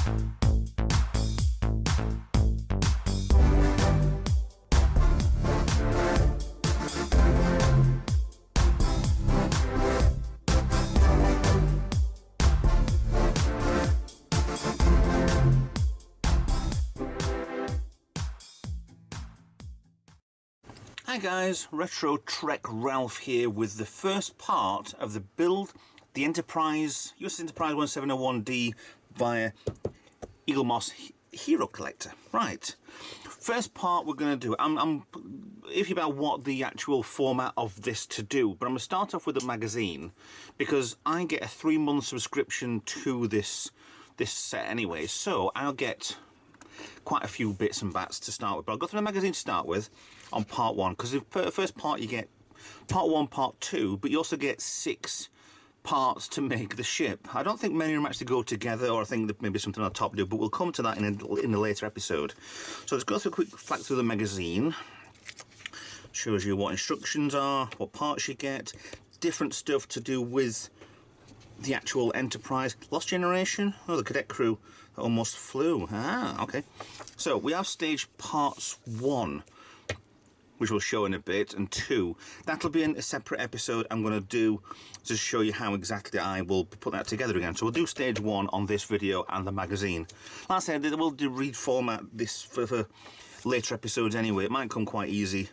Hi guys, Retro Trek Ralph here with the first part of the build, the Enterprise, US Enterprise 1701D via Eaglemoss HeroCollector. Right, first part we're going to do, I'm iffy about what the actual format of this to do, but I'm going to start off with the magazine because I get a 3-month subscription to this set anyway, so I'll get quite a few bits and bats to start with, but I'll go through the magazine to start with on part 1, because the first part you get part 1, part 2, but you also get 6 parts to make the ship. I don't think many of them actually go together, or I think that maybe something on top do, but we'll come to that in a later episode. So let's go through a quick flick through the magazine. Shows you what instructions are, what parts you get, different stuff to do with the actual Enterprise. Lost Generation? Oh, the cadet crew that almost flew. Ah, okay. So we have stage parts 1, which we'll show in a bit, and 2. That'll be in a separate episode I'm going to do to show you how exactly I will put that together again. So we'll do stage 1 on this video and the magazine. Like I said, we'll reformat this for later episodes anyway. It might come quite easy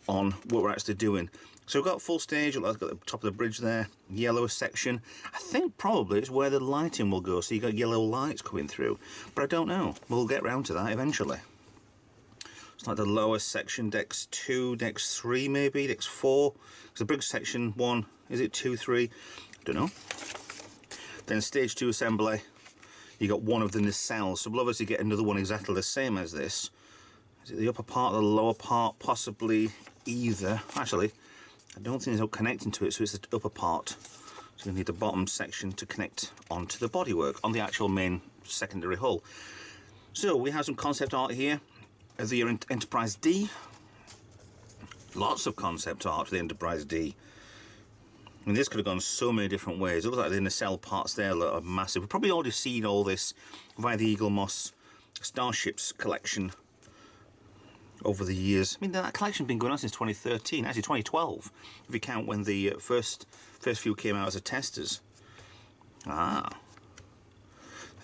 on what we're actually doing. So we've got full stage, I've got the top of the bridge there, yellow section. I think probably it's where the lighting will go, so you've got yellow lights coming through. But I don't know, we'll get round to that eventually. It's like the lower section, decks 2, decks 3 maybe, decks 4. Because the bridge section 1, is it 2, 3? I don't know. Then stage 2 assembly, you got one of the nacelles, so we'll obviously get another one exactly the same as this. Is it the upper part or the lower part? Possibly either. Actually, I don't think it's not connecting to it, so it's the upper part. So you need the bottom section to connect onto the bodywork on the actual main secondary hull. So we have some concept art here of the Enterprise D. Lots of concept art for the Enterprise D. I mean, this could have gone so many different ways. It looks like the nacelle parts there are massive. We've probably already seen all this via the Eaglemoss Starships collection over the years. I mean, that collection's been going on since 2013, actually 2012, if you count when the first few came out as a testers. Ah,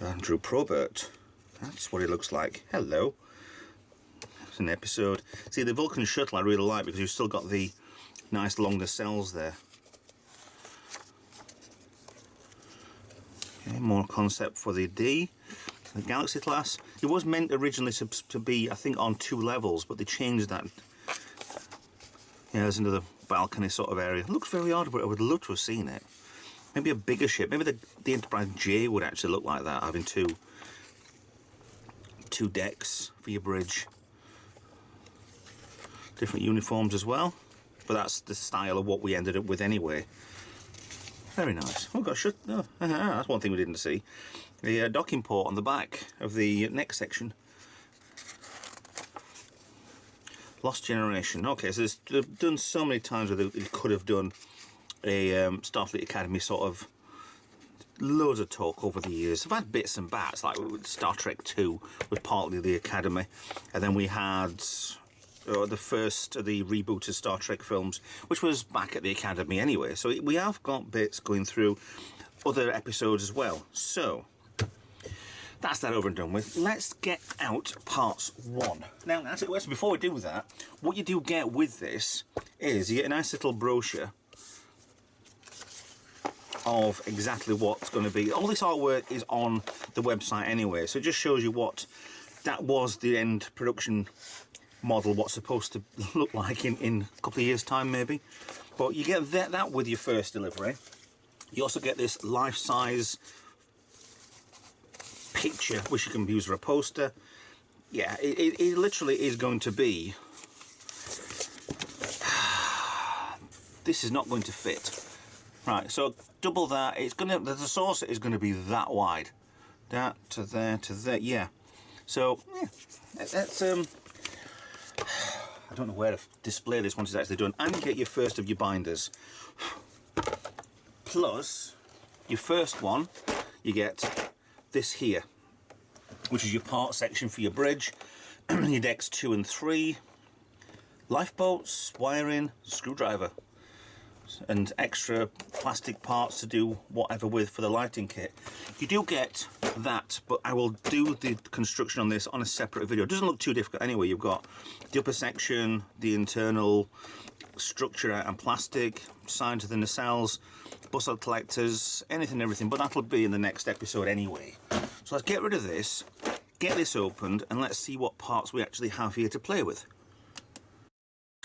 Andrew Probert. That's what it looks like. Hello. It's an episode. See, the Vulcan shuttle I really like because you've still got the nice long nacelles there. Okay, more concept for the D. The Galaxy class. It was meant originally to be, I think, on 2 levels, but they changed that. Yeah, there's another balcony sort of area. It looks very odd, but I would love to have seen it. Maybe a bigger ship. Maybe the Enterprise J would actually look like that, having two decks for your bridge. Different uniforms as well, but that's the style of what we ended up with anyway. Very nice. Oh gosh, that's one thing we didn't see. The docking port on the back of the neck section. Lost Generation. Okay, so they've done so many times where they could have done a Starfleet Academy sort of loads of talk over the years. I've had bits and bats, like with Star Trek 2 was partly the Academy, and then we had the first of the rebooted Star Trek films, which was back at the Academy anyway. So we have got bits going through other episodes as well. So that's that over and done with. Let's get out parts 1. Now, before we do that, what you do get with this is you get a nice little brochure of exactly what's going to be. All this artwork is on the website anyway, so it just shows you what that was the end production model, what's supposed to look like in a couple of years' time maybe. But you get that with your first delivery. You also get this life-size picture, which you can use for a poster. Yeah, it literally is going to be... This is not going to fit. Right, so double that. It's gonna, the saucer is going to be that wide. That to there to there. Yeah. So yeah, that's I don't know where to display this once it's actually done. And you get your first of your binders. Plus, your first one, you get this here. which is your part section for your bridge, your decks 2 and 3, lifeboats, wiring, screwdriver, and extra plastic parts to do whatever with for the lighting kit. You do get that, but I will do the construction on this on a separate video. It doesn't look too difficult anyway. You've got the upper section, the internal structure and plastic, signs of the nacelles, bus collectors, anything and everything, but that'll be in the next episode anyway. So let's get rid of this, get this opened, and let's see what parts we actually have here to play with.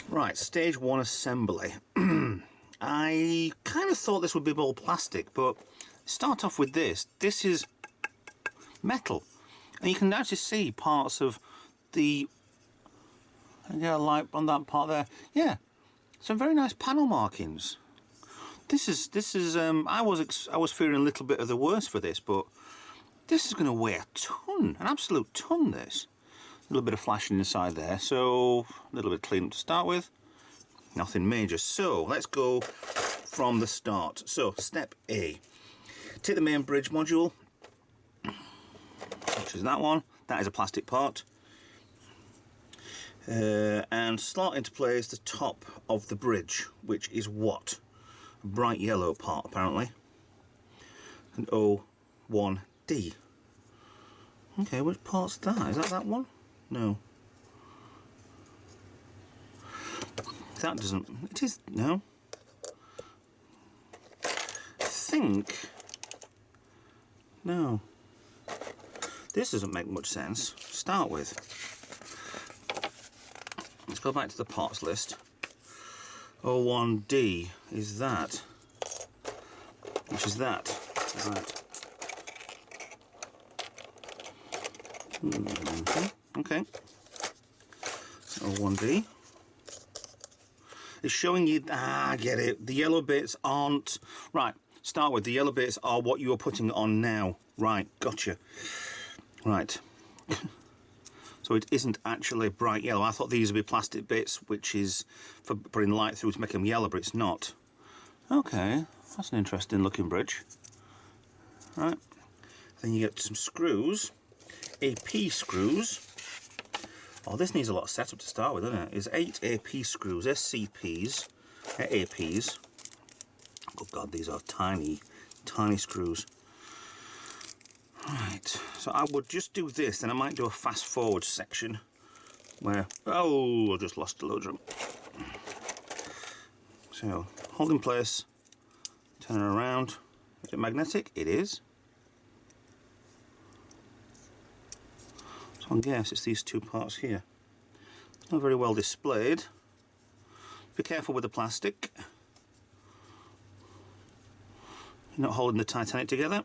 Right, stage 1 assembly. I kind of thought this would be all plastic, but start off with this. This is metal, and you can actually see parts of the, yeah, light on that part there. Yeah, some very nice panel markings. This is I was fearing a little bit of the worst for this, but this is going to weigh a ton, an absolute ton. This, a little bit of flashing inside there, so a little bit clean to start with. Nothing major. So let's go from the start. So step A, take the main bridge module, which is that one. That is a plastic part, and slot into place the top of the bridge, which is what? A bright yellow part apparently, an O1D. Okay, which part's that? Is that that one? No. That doesn't, it is, no. I think, no. This doesn't make much sense to start with. Let's go back to the parts list. O1D is that, which is that, right. Okay. O1D. It's showing you, I get it, the yellow bits aren't, right, start with, the yellow bits are what you are putting on now. Right, gotcha. Right. So it isn't actually bright yellow. I thought these would be plastic bits, which is for putting light through to make them yellow, but it's not. Okay, that's an interesting looking bridge. Right, then you get some screws, AP screws. Oh, this needs a lot of setup to start with, doesn't it? It's 8 AP screws, SCPs, APs. Oh God, these are tiny, tiny screws. Right, so I would just do this, then I might do a fast forward section where, oh, I just lost the load drum. So, hold in place, turn it around. Is it magnetic? It is. So I guess it's these two parts here. It's not very well displayed. Be careful with the plastic. You're not holding the Titanic together.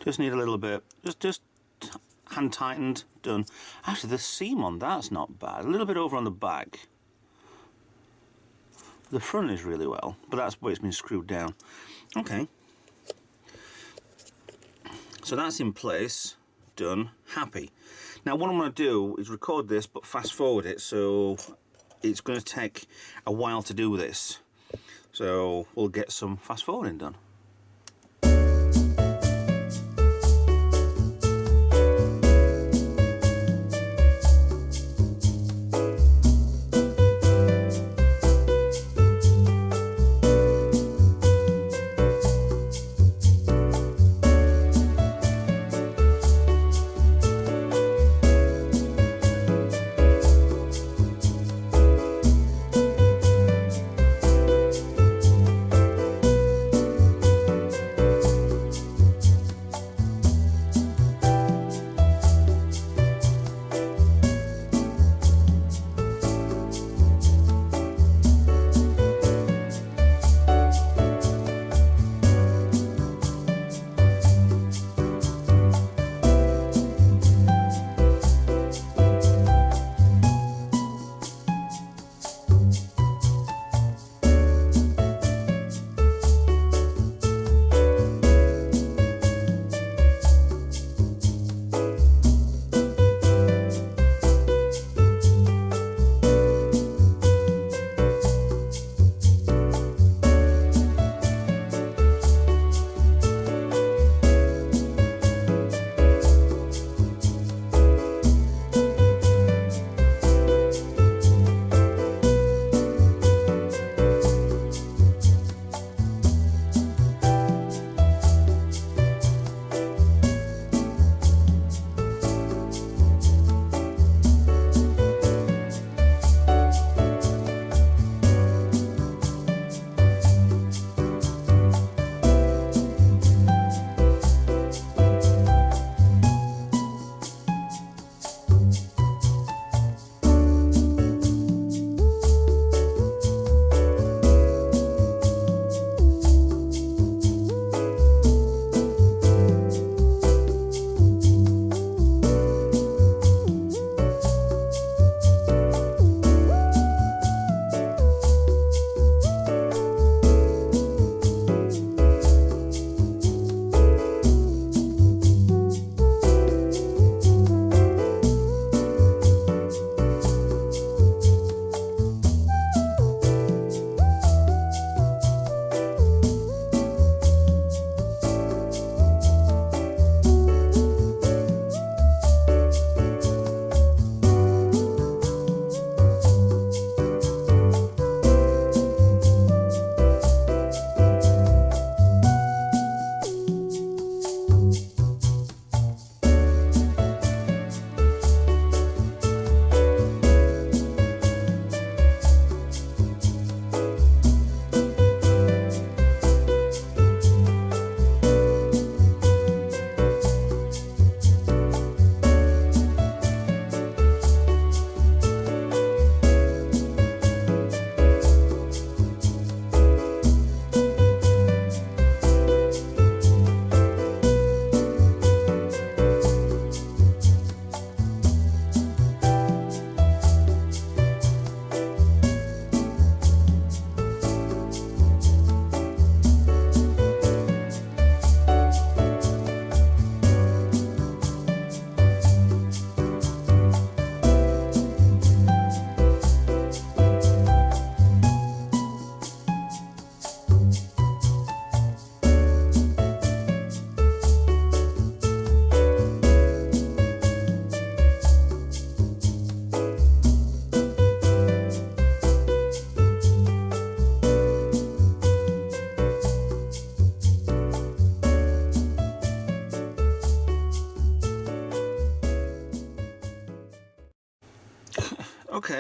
Just need a little bit, just hand tightened, done. Actually the seam on that's not bad, a little bit over on the back. The front is really well, but that's where it's been screwed down. Okay. So that's in place, done, happy. Now what I'm going to do is record this but fast forward it, so it's going to take a while to do this. So we'll get some fast forwarding done.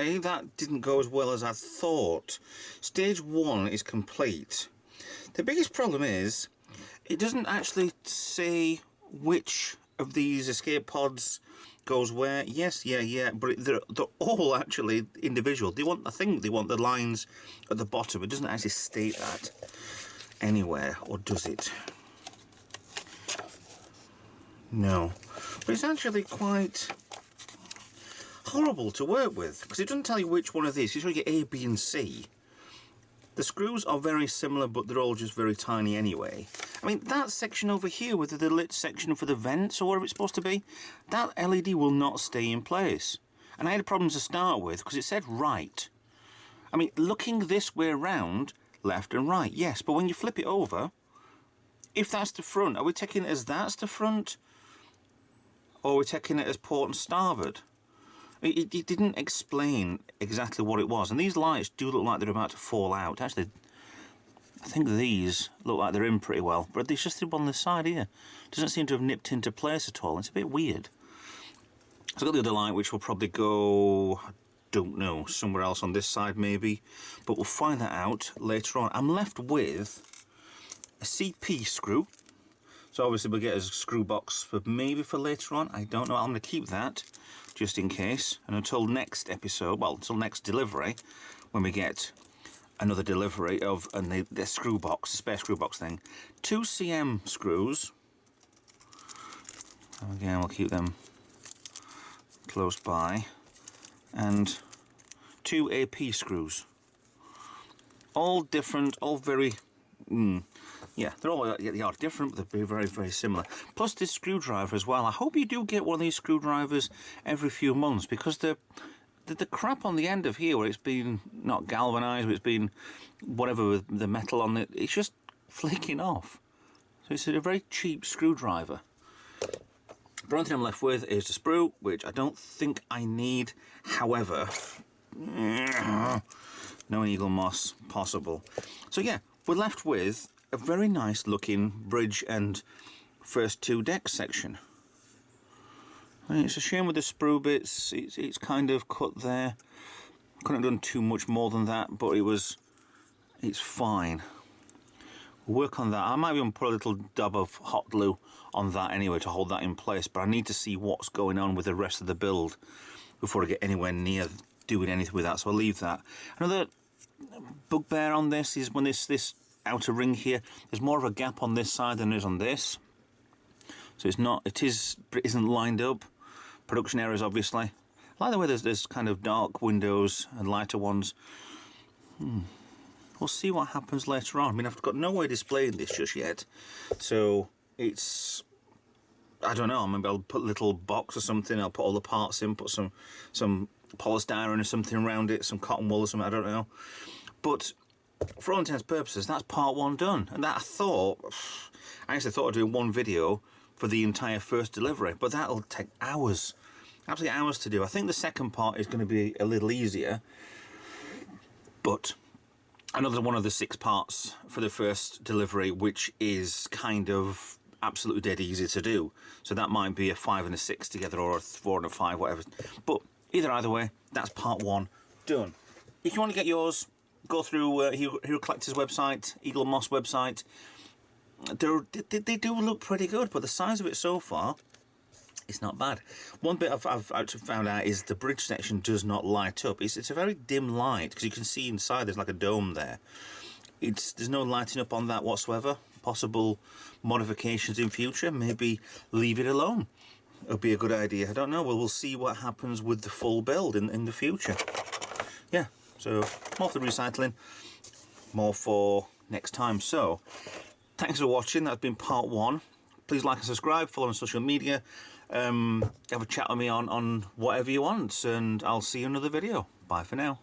Okay, that didn't go as well as I thought. Stage 1 is complete. The biggest problem is, it doesn't actually say which of these escape pods goes where. Yes, yeah, but they're all actually individual. I think they want the lines at the bottom. It doesn't actually state that anywhere, or does it? No. But it's actually quite horrible to work with, because it doesn't tell you which one of these. You should get A, B and C. The screws are very similar, but they're all just very tiny anyway. I mean, that section over here with the lit section for the vents, or whatever it's supposed to be, that LED will not stay in place. And I had problems to start with, because it said right. I mean, looking this way around, left and right, yes, but when you flip it over, if that's the front, are we taking it as that's the front? Or are we taking it as port and starboard? It didn't explain exactly what it was, and these lights do look like they're about to fall out. Actually, I think these look like they're in pretty well, but it's just on the side here. Doesn't seem to have nipped into place at all. It's a bit weird. So I've got the other light, which will probably go, I don't know, somewhere else on this side maybe, but we'll find that out later on. I'm left with a CP screw. So obviously we'll get a screw box for maybe for later on. I don't know. I'm going to keep that just in case. And until next episode, well, until next delivery, when we get another delivery of the screw box, the spare screw box thing. 2 CM screws. Again, we'll keep them close by. And 2 AP screws. All different, all very... yeah, they are different, but they're very, very similar. Plus this screwdriver as well. I hope you do get one of these screwdrivers every few months, because the crap on the end of here, where it's been not galvanised, but it's been whatever with the metal on it, it's just flaking off. So it's a very cheap screwdriver. The only thing I'm left with is the sprue, which I don't think I need. However, no Eaglemoss possible. So yeah, we're left with a very nice looking bridge and first 2 deck section. I mean, it's a shame with the sprue bits, it's kind of cut there. Couldn't have done too much more than that, but it's fine. We'll work on that. I might even put a little dab of hot glue on that anyway to hold that in place, but I need to see what's going on with the rest of the build before I get anywhere near doing anything with that, so I'll leave that. Another bugbear on this is when this outer ring here, there's more of a gap on this side than there is on this. So it isn't lined up. Production errors, obviously. I like the way there's kind of dark windows and lighter ones. We'll see what happens later on. I mean, I've got no way of displaying this just yet. So it's, I don't know, maybe I'll put a little box or something, I'll put all the parts in, put some polystyrene or something around it, some cotton wool or something, I don't know. But for all intents and purposes, that's part 1 done. And that I actually thought of doing one video for the entire first delivery, but that'll take hours, absolutely hours to do. I think the second part is going to be a little easier, but another one of the 6 parts for the first delivery, which is kind of absolutely dead easy to do. So that might be a 5 and a 6 together, or a 4 and a 5, whatever. But either way, that's part 1 done. If you want to get yours, go through HeroCollector's website, Eaglemoss website. They do look pretty good, but the size of it so far, it's not bad. One bit I've actually found out is the bridge section does not light up. It's a very dim light, because you can see inside there's like a dome there. There's no lighting up on that whatsoever. Possible modifications in future, maybe leave it alone. It'll be a good idea. I don't know. We'll see what happens with the full build in the future. Yeah, so more for the recycling, more for next time. So thanks for watching. That's been part 1. Please like and subscribe, follow on social media, have a chat with me on whatever you want, and I'll see you in another video. Bye for now.